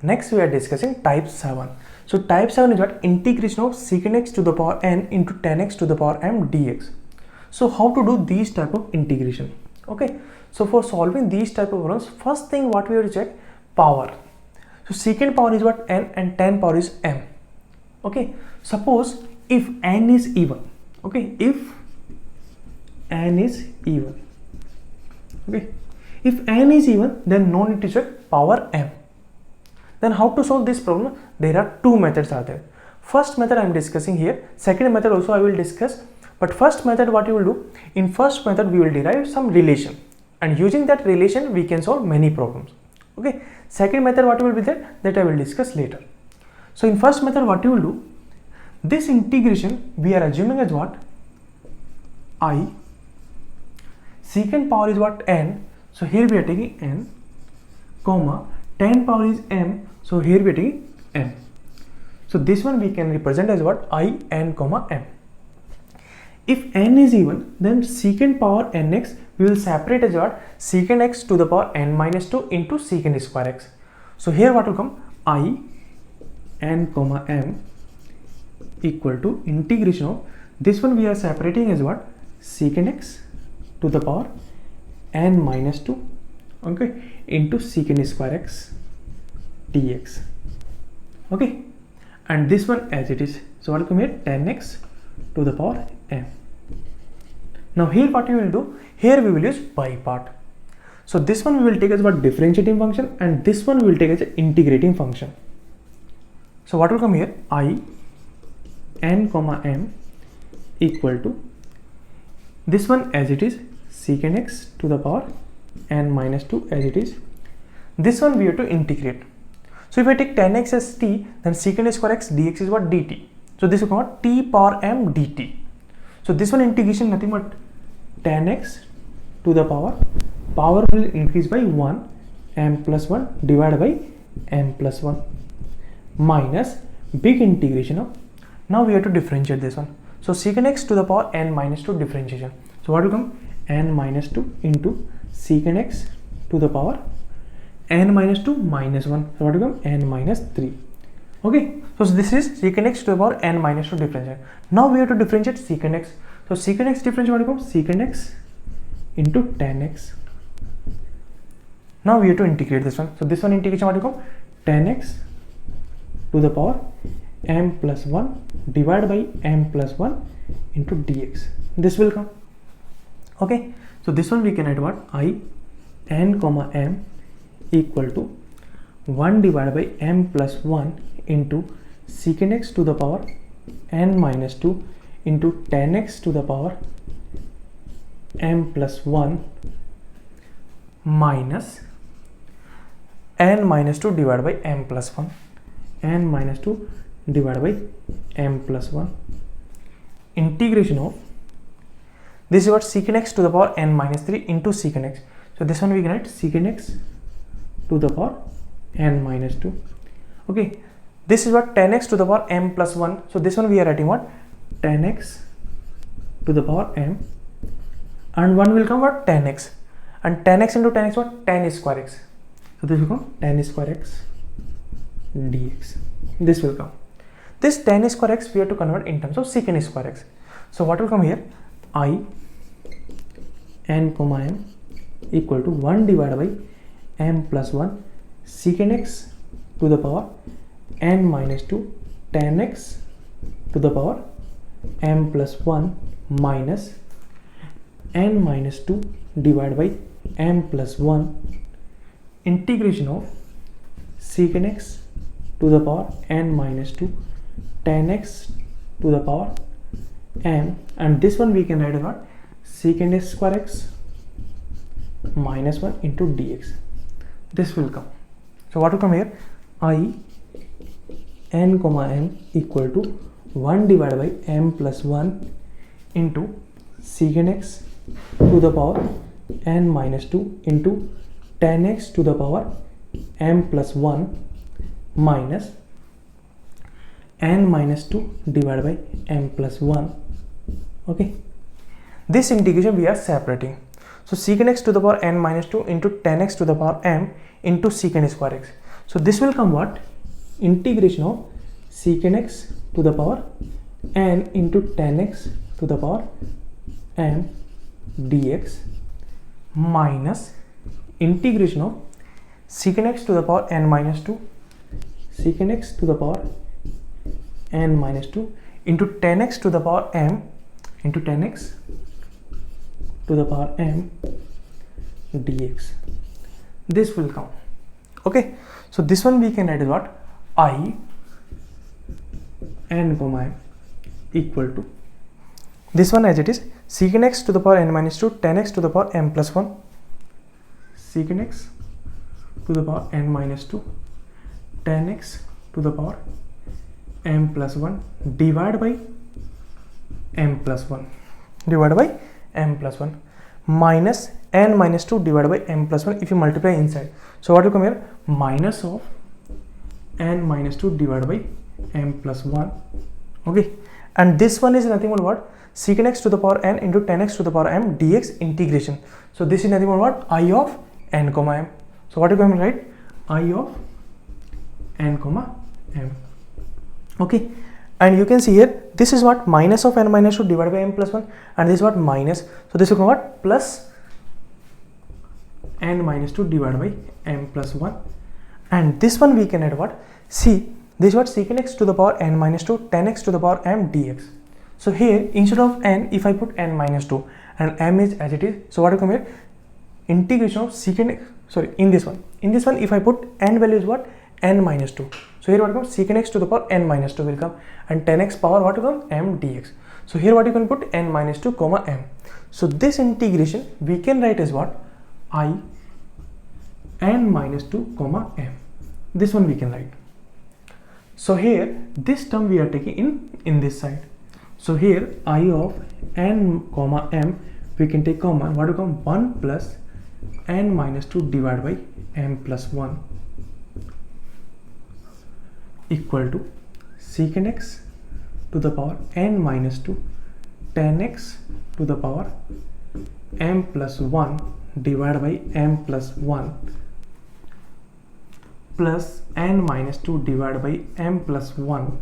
Next we are discussing type 7. So type 7 is what? Integration of secant x to the power n into tan x to the power m dx. So how to do these type of integration? Okay, so for solving these type of problems, first thing what we have to check, power. So secant power is what? N, and tan power is m. Okay, suppose if n is even, okay, if n is even, okay, if n is even, then no need to check power m. Then how to solve this problem? There are two methods are there. First method I am discussing here, second method also I will discuss, but first method what you will do, in first method we will derive some relation, and using that relation we can solve many problems. Okay, second method what will be there, that I will discuss later. So in first method what you will do, this integration we are assuming as what? I, secant power is what? N, so here we are taking n, comma, tan power is m, so here we are taking m. So this one we can represent as what? I, n, comma, m. If n is even, then secant power nx we will separate as what? Secant x to the power n minus 2 into secant square x. So here what will come? I, n, comma, m equal to integration of, this one we are separating as what? Secant x to the power n minus 2, okay, into secant square x dx. Okay, and this one as it is. So what will come here? Tan x to the power m. Now here what you will do, here we will use by part. So this one we will take as what? Differentiating function, and this one we will take as an integrating function. So what will come here? I, n, comma, m equal to, this one as it is, secant x to the power n minus 2 as it is. This one we have to integrate. So if I take tan x as t, then secant square x dx is what? Dt. So this will come out t power m dt. So this one integration nothing but tan x to the power will increase by 1, m plus 1 divided by m plus 1 minus big integration of, now we have to differentiate this one. So secant x to the power n minus 2 differentiation. So what will come? N minus 2 into secant x to the power n minus 2 minus 1. So what will come? N minus 3. Okay, so this is secant x to the power n minus 2 differentiate. Now we have to differentiate secant x. So secant x differentiate what will come? Secant x into tan x. Now we have to integrate this one. So this one integration what will come? Tan x to the power m plus 1 divided by m plus 1 into dx. This will come. Okay, so this one we can write what? I, n, comma, m equal to 1 divided by m plus 1 into secant x to the power n minus 2 into tan x to the power m plus 1 minus n minus 2 divided by m plus 1, n minus 2 divided by m plus 1 integration of, this is what? Secant x to the power n minus 3 into secant x. So this one we can write secant x to the power n minus 2. Okay, this is what? Tan x to the power m plus 1. So this one we are writing what? Tan x to the power m, and 1 will come what? Tan x, and tan x into tan x what? Tan square x. So this will come tan square x dx. This will come. This tan square x we have to convert in terms of secant square x. So what will come here? I, n, comma, m equal to 1 divided by m plus 1 secant x to the power n minus 2 tan x to the power m plus 1 minus n minus 2 divided by m plus 1 integration of secant x to the power n minus 2 tan x to the power m, and this one we can write as what? Secant square x minus 1 into dx. This will come. So what will come here? I, n, comma, m equal to 1 divided by m plus 1 into secant x to the power n minus 2 into tan x to the power m plus 1 minus n minus 2 divided by m plus 1. Okay, this integration we are separating. So secant x to the power n minus 2 into tan x to the power m into secant square x. So this will come what? Integration of secant x to the power n into tan x to the power m dx minus integration of secant x to the power n minus 2 secant x to the power n minus 2 into tan x to the power m into tan x to the power m dx. This will come. Okay, so this one we can write as what? I n comma m equal to this one as it is secant x to the power n minus 2 tan x to the power m plus 1 secant x to the power n minus 2 tan x to the power m plus 1 divided by m plus 1 minus n minus 2 divided by m plus 1 if you multiply inside. So what will come here? Minus of n minus 2 divided by m plus 1. Okay, and this one is nothing but what? Secant x to the power n into tan x to the power m dx integration. So this is nothing but what? I of n comma m. So what you can write? I of n comma m. Okay, and you can see here this is what? Minus of n minus 2 divided by m plus 1, and this is what? Minus. So this will come what? Plus n minus 2 divided by m plus 1, and this one we can add what? See, this is what? Secant x to the power n minus 2 tan x to the power m dx. So here instead of n, if I put n minus 2 and m is as it is, so what will come here? Integration of secant x, sorry, in this one if I put n value is what? N minus 2. So here what comes? Secant x to the power n minus 2 will come, and tan x power what will come? M dx. So here what you can put? N minus 2 comma m. So this integration we can write as what? I n minus 2 comma m. This one we can write. So here this term we are taking in this side. So here I of n comma m we can take common. What will come? 1 plus n minus 2 divided by m plus 1 equal to secant x to the power n minus 2 tan x to the power m plus 1 divided by m plus 1 plus n minus 2 divided by m plus 1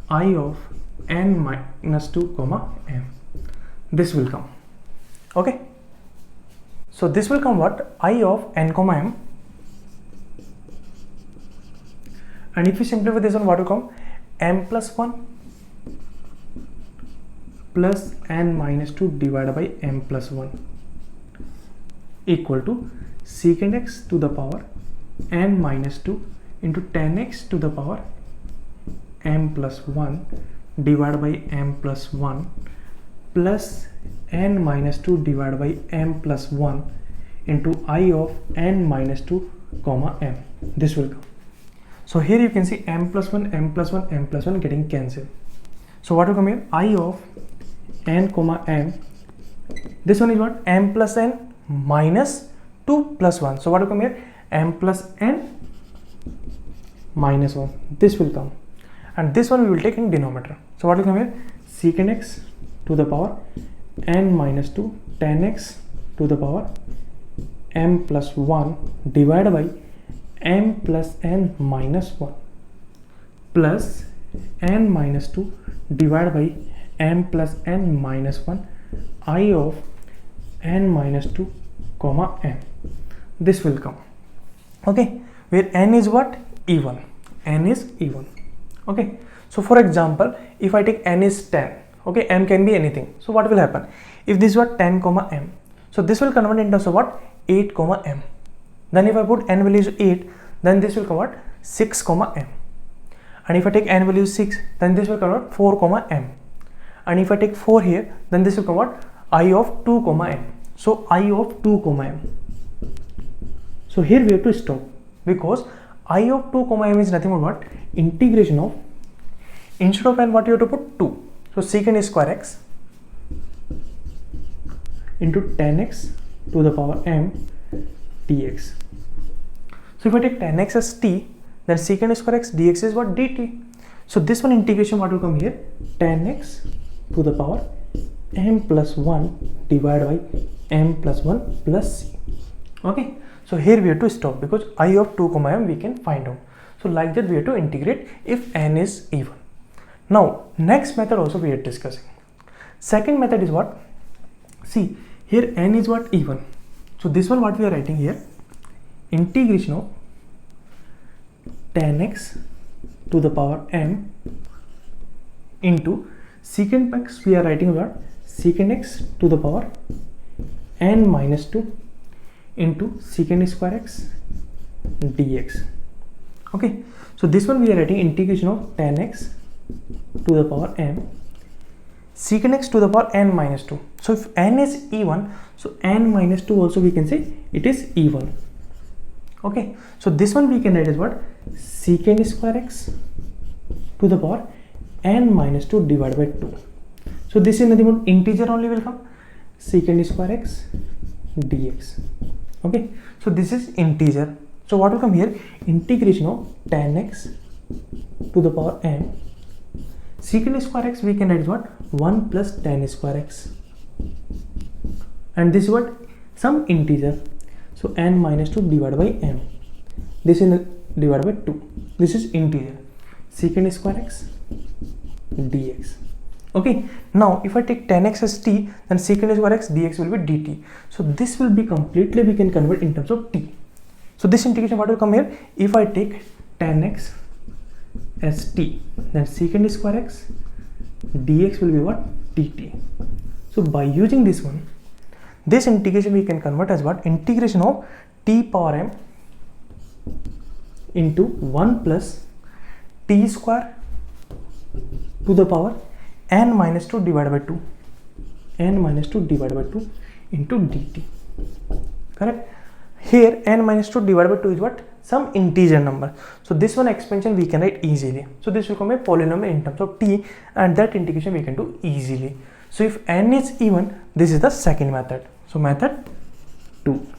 I of n minus 2 comma m. This will come. Okay, so this will come what? I of n comma m, and if you simplify this one, what will come? M plus 1 plus n minus 2 divided by m plus 1 equal to secant x to the power n minus 2 into tan x to the power m plus 1 divided by m plus 1 plus n minus 2 divided by m plus 1 into I of n minus 2 comma m. This will come. So here you can see m plus 1 m plus 1 m plus 1 getting cancelled. So what will come here? I of n comma m. This one is what? M plus n minus 2 plus 1. So what will come here? M plus n minus 1. This will come, and this one we will take in denominator. So what will come here? Secant x to the power n minus 2 tan x to the power m plus 1 divided by m plus n minus 1 plus n minus 2 divided by m plus n minus 1 I of n minus 2 comma m. This will come. Okay, where n is what? Even. N is even. Okay, so for example, if I take n is 10, okay, m can be anything. So what will happen? If this was 10 comma m, so this will convert into what? 8 comma m. Then if I put n value is 8, then this will convert 6 comma m. And if I take n value is 6, then this will convert 4 comma m. And if I take 4 here, then this will convert I of 2 comma m. So I of 2 comma m. So here we have to stop, because I of 2 comma m is nothing but what? Integration of, instead of n what you have to put? 2. So secant square x into tan x to the power m dx. So if I take tan x as t, then secant square x dx is what? Dt. So this one integration what will come here? Tan x to the power m plus 1 divided by m plus 1 plus c. Okay, so here we have to stop because I of 2 comma m we can find out. So like that we have to integrate if n is even. Now next method also we are discussing. Second method is what? See, here n is what? Even. So this one what we are writing here, integration of tan x to the power m into secant x, we are writing what? Secant x to the power n minus 2 into secant square x dx. Okay, so this one we are writing integration of tan x to the power m secant x to the power n minus 2. So if n is even, so n minus 2 also we can say it is even. Okay, so this one we can write as what? Secant square x to the power n minus 2 divided by 2. So this is nothing but integer only will come, secant square x dx. Okay, so this is integer. So what will come here? Integration of tan x to the power m secant square x we can write as what? 1 plus tan square x, and this is what? Some integer. So n minus 2 divided by m. This is divided by 2. This is integer. Secant square x dx. Okay, now if I take tan x as t, then secant square x dx will be dt. So this will be completely we can convert in terms of t. So this integration what will come here? If I take tan x as t, then secant square x dx will be what? dt. So by using this one, this integration we can convert as what? Integration of t power m into 1 plus t square to the power n minus 2 divided by 2, n minus 2 divided by 2 into dt. Correct? Here n minus 2 divided by 2 is what? Some integer number. So this one expansion we can write easily. So this will become a polynomial in terms of t, and that integration we can do easily. So if n is even, this is the second method. So method 2.